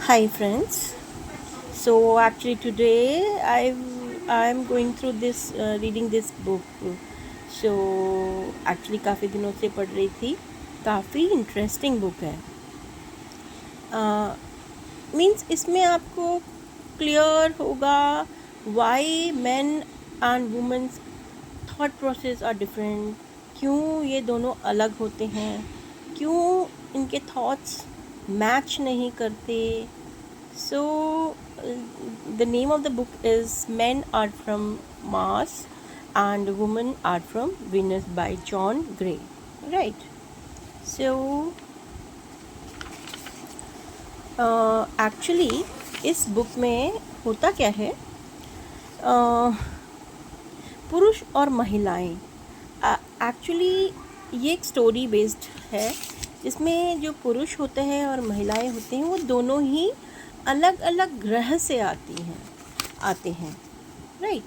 Hi friends. So actually today I'm going through this reading this book. So actually काफ़ी दिनों से पढ़ रही थी. काफ़ी इंटरेस्टिंग बुक है. मीन्स इसमें आपको क्लियर होगा Y men and women's thought process are different. क्यों ये दोनों अलग होते हैं, क्यों इनके थॉट्स मैच नहीं करते. So, the name of the book is Men Are From Mars and Women Are From Venus by John Gray. Right. So, actually इस बुक में होता क्या है, पुरुष और महिलाएं. एक्चुअली ये एक स्टोरी बेस्ड है जिसमें जो पुरुष होते हैं और महिलाएं होते हैं वो दोनों ही अलग अलग ग्रह से आते हैं. राइट.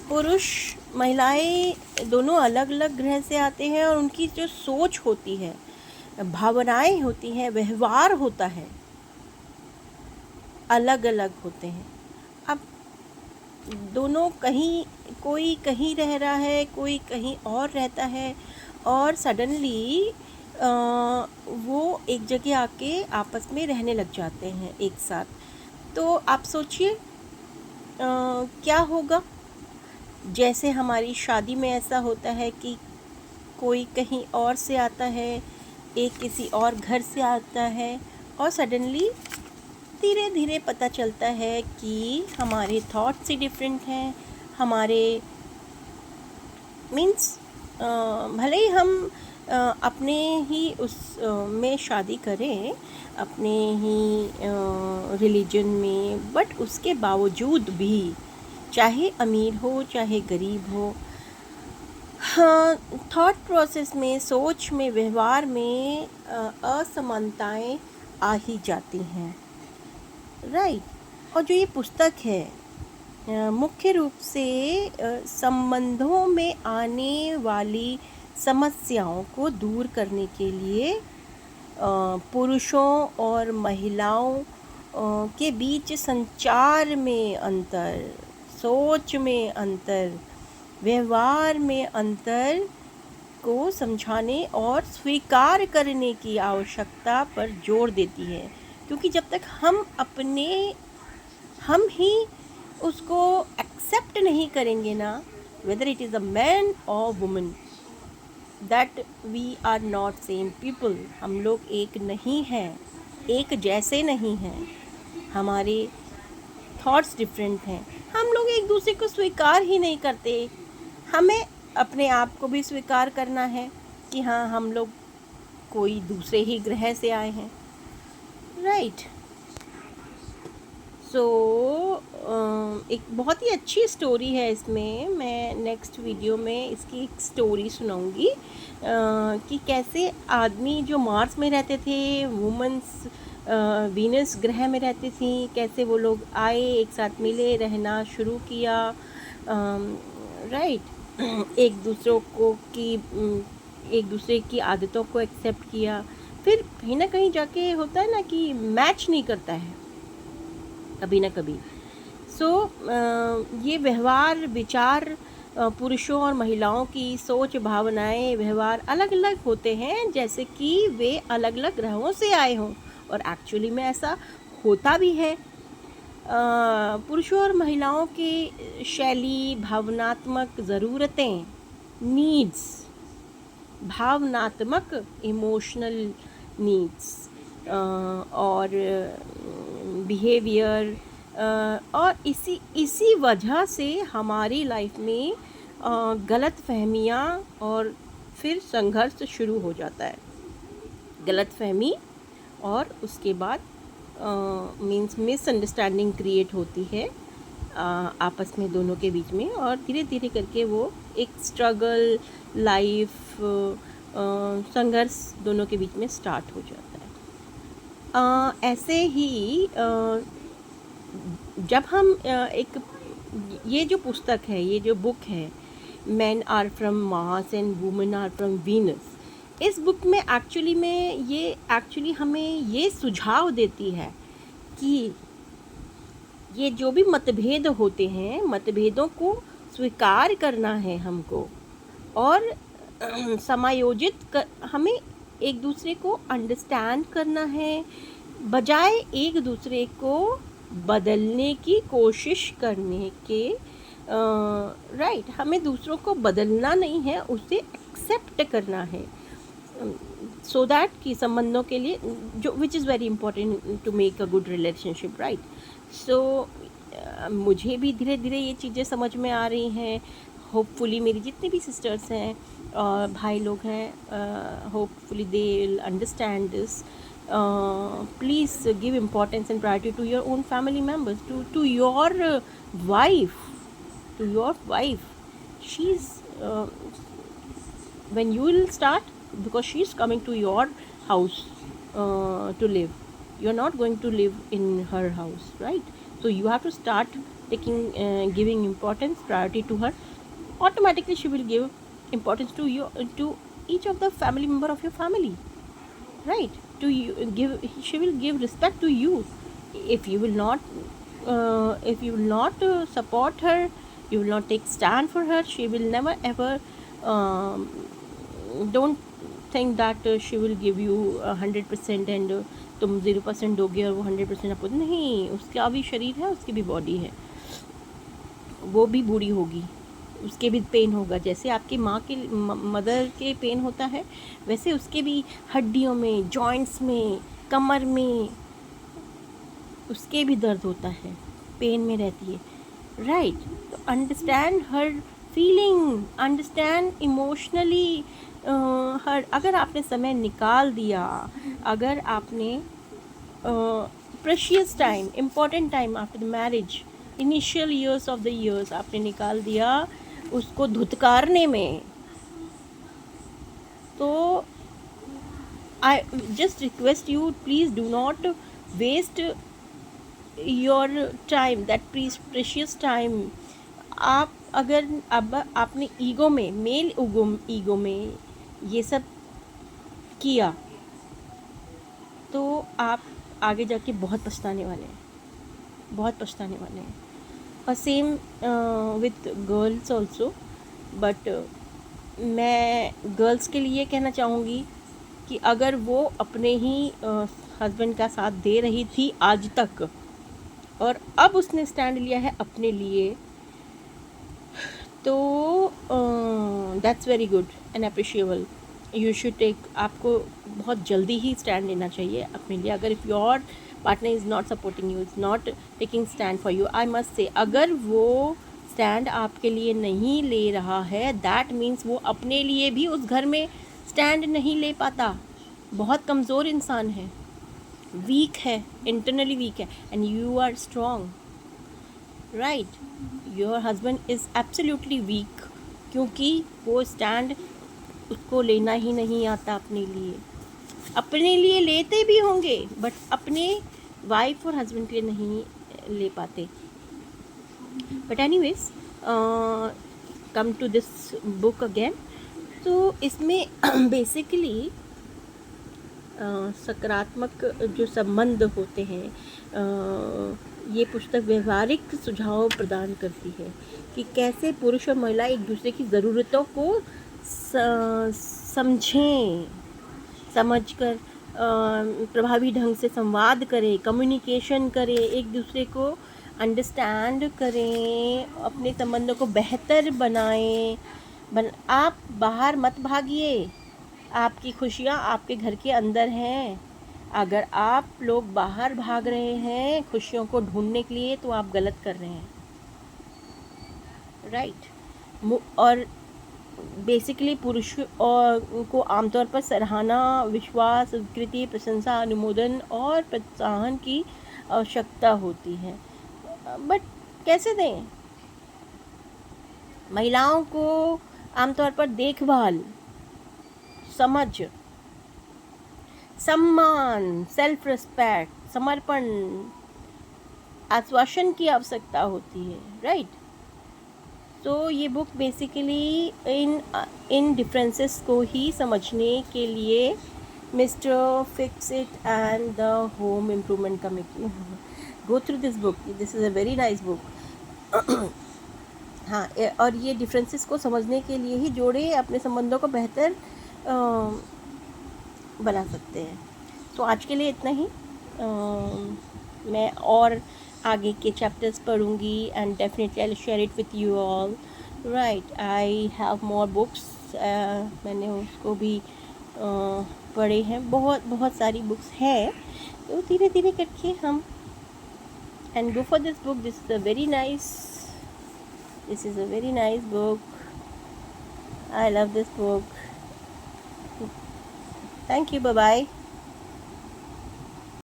पुरुष महिलाएं दोनों अलग अलग ग्रह से आते हैं और उनकी जो सोच होती है, भावनाएं होती हैं, व्यवहार होता है, अलग अलग होते हैं. अब दोनों कोई कहीं रह रहा है, कोई कहीं और रहता है और सडनली वो एक जगह आके आपस में रहने लग जाते हैं एक साथ. तो आप सोचिए क्या होगा. जैसे हमारी शादी में ऐसा होता है कि कोई कहीं और से आता है, एक किसी और घर से आता है और सडनली धीरे धीरे पता चलता है कि हमारे थॉट्स ही डिफरेंट हैं. हमारे मीन्स भले ही हम अपने ही उस में शादी करें, अपने ही रिलीजन में, बट उसके बावजूद भी चाहे अमीर हो चाहे गरीब हो, हाँ, थॉट प्रोसेस में, सोच में, व्यवहार में असमानताएं आ ही जाती हैं. राइट. और जो ये पुस्तक है मुख्य रूप से संबंधों में आने वाली समस्याओं को दूर करने के लिए पुरुषों और महिलाओं के बीच संचार में अंतर, सोच में अंतर, व्यवहार में अंतर को समझाने और स्वीकार करने की आवश्यकता पर जोर देती है. क्योंकि जब तक हम ही उसको एक्सेप्ट नहीं करेंगे ना, whether it is a man और woman, that we are not same people. हम लोग एक नहीं हैं, एक जैसे नहीं हैं, हमारे थॉट्स डिफरेंट हैं. हम लोग एक दूसरे को स्वीकार ही नहीं करते. हमें अपने आप को भी स्वीकार करना है कि हाँ, हम लोग कोई दूसरे ही ग्रह से आए हैं. राइट. सो एक बहुत ही अच्छी स्टोरी है इसमें. मैं नेक्स्ट वीडियो में इसकी एक स्टोरी सुनाऊंगी कि कैसे आदमी जो मार्स में रहते थे, वुमेन्स वीनस ग्रह में रहती थी, कैसे वो लोग आए, एक साथ मिले, रहना शुरू किया. राइट. एक दूसरे की आदतों को एक्सेप्ट किया. फिर कहीं ना कहीं जाके होता है ना कि मैच नहीं करता है कभी ना कभी. सो ये व्यवहार, विचार, पुरुषों और महिलाओं की सोच, भावनाएं, व्यवहार अलग अलग होते हैं, जैसे कि वे अलग अलग ग्रहों से आए हों. और एक्चुअली में ऐसा होता भी है. पुरुषों और महिलाओं की शैली, भावनात्मक ज़रूरतें, नीड्स, भावनात्मक इमोशनल नीड्स और बिहेवियर, और इसी वजह से हमारी लाइफ में गलत फहमियाँ और फिर संघर्ष शुरू हो जाता है. गलत फहमी और उसके बाद मीन्स मिसअंडरस्टैंडिंग क्रिएट होती है आपस में दोनों के बीच में, और धीरे धीरे करके वो एक स्ट्रगल, लाइफ, संघर्ष दोनों के बीच में स्टार्ट हो जाता है. ऐसे ही जब हम ये जो पुस्तक है, ये जो बुक है, men are from Mars and women are from Venus, इस बुक में एक्चुअली हमें ये सुझाव देती है कि ये जो भी मतभेद होते हैं, मतभेदों को स्वीकार करना है हमको, और हमें एक दूसरे को अंडरस्टैंड करना है, बजाय एक दूसरे को बदलने की कोशिश करने के। राइट, हमें दूसरों को बदलना नहीं है, उसे एक्सेप्ट करना है, सो दैट कि संबंधों के लिए जो which is very important to make a good relationship, right. So मुझे भी धीरे धीरे ये चीज़ें समझ में आ रही हैं। होपफुली मेरी जितने भी सिस्टर्स हैं और भाई लोग हैं, hopefully they will understand this. Please give importance and priority to your own family members, to your wife, she is when you will start, because she is coming to your house to live, you are not going to live in her house, right? So you have to start giving importance, priority to her. Automatically she will give importance to you, to each of the family member of your family, right? She will give respect to you. If you will not support her, you will not take stand for her, she will never ever, don't think that she will give you 100% and तुम 0% दोगे और वो 100% आपको नहीं। उसका भी शरीर है, उसकी भी बॉडी है, वो भी बूढ़ी होगी, उसके भी पेन होगा। जैसे आपकी मदर के पेन होता है, वैसे उसके भी हड्डियों में, जॉइंट्स में, कमर में, उसके भी दर्द होता है, पेन में रहती है, राइट। तो understand her feeling, understand emotionally her. अगर आपने समय निकाल दिया, अगर आपने precious time, important time after the marriage, initial years of the years आपने निकाल दिया उसको धुतकारने में, तो I just request you, please do not waste your time, that precious time. आप अगर अब आपने ईगो में, मेल ईगो में ये सब किया, तो आप आगे जाके बहुत पछताने वाले हैं, बहुत पछताने वाले हैं। और same with girls also, but मैं गर्ल्स के लिए कहना चाहूँगी कि अगर वो अपने ही हस्बैंड का साथ दे रही थी आज तक, और अब उसने स्टैंड लिया है अपने लिए, तो that's very good and appreciable. You should take, आपको बहुत जल्दी ही स्टैंड लेना चाहिए अपने लिए। अगर if your partner is not supporting you, is not taking stand for you, I must say, अगर वो स्टैंड आपके लिए नहीं ले रहा है, दैट मीन्स वो अपने लिए भी उस घर में स्टैंड नहीं ले पाता, बहुत कमज़ोर इंसान है, वीक है, इंटरनली वीक है, and you are strong, right. Your husband is absolutely weak, क्योंकि वो स्टैंड उसको लेना ही नहीं आता अपने लिए। अपने लिए लेते भी होंगे, बट अपने वाइफ और हस्बैंड के लिए नहीं ले पाते। But anyways, come to this book again. तो इसमें बेसिकली सकारात्मक जो संबंध होते हैं, ये पुस्तक व्यवहारिक सुझाव प्रदान करती है कि कैसे पुरुष और महिला एक दूसरे की ज़रूरतों को समझें, समझकर प्रभावी ढंग से संवाद करें, कम्युनिकेशन करें, एक दूसरे को अंडरस्टैंड करें, अपने संबंधों को बेहतर बनाएं। आप बाहर मत भागिए, आपकी खुशियाँ आपके घर के अंदर हैं। अगर आप लोग बाहर भाग रहे हैं खुशियों को ढूंढने के लिए, तो आप गलत कर रहे हैं, राइट। और बेसिकली पुरुष को आमतौर पर सराहना, विश्वास, स्वीकृति, प्रशंसा, अनुमोदन और प्रोत्साहन की आवश्यकता होती है। बट कैसे दें? महिलाओं को आमतौर पर देखभाल, समझ, सम्मान, सेल्फ रिस्पेक्ट, समर्पण, आश्वासन की आवश्यकता होती है, राइट। तो ये बुक बेसिकली इन डिफरेंसेस को ही समझने के लिए mister fix it and the home improvement committee go through this book. This is a very nice book. हाँ, और ये डिफरेंसेस को समझने के लिए ही जोड़े अपने संबंधों को बेहतर बना सकते हैं. तो आज के लिए इतना ही. मैं और आगे के चैप्टर्स पढ़ूँगी and definitely I share it with you all. Right, I have more books. मैंने उसको भी पढ़े हैं. बहुत बहुत सारी बुक्स हैं. तो धीरे धीरे करके हम and go for this book. This is a very nice book. I love this book. Thank you. Bye bye.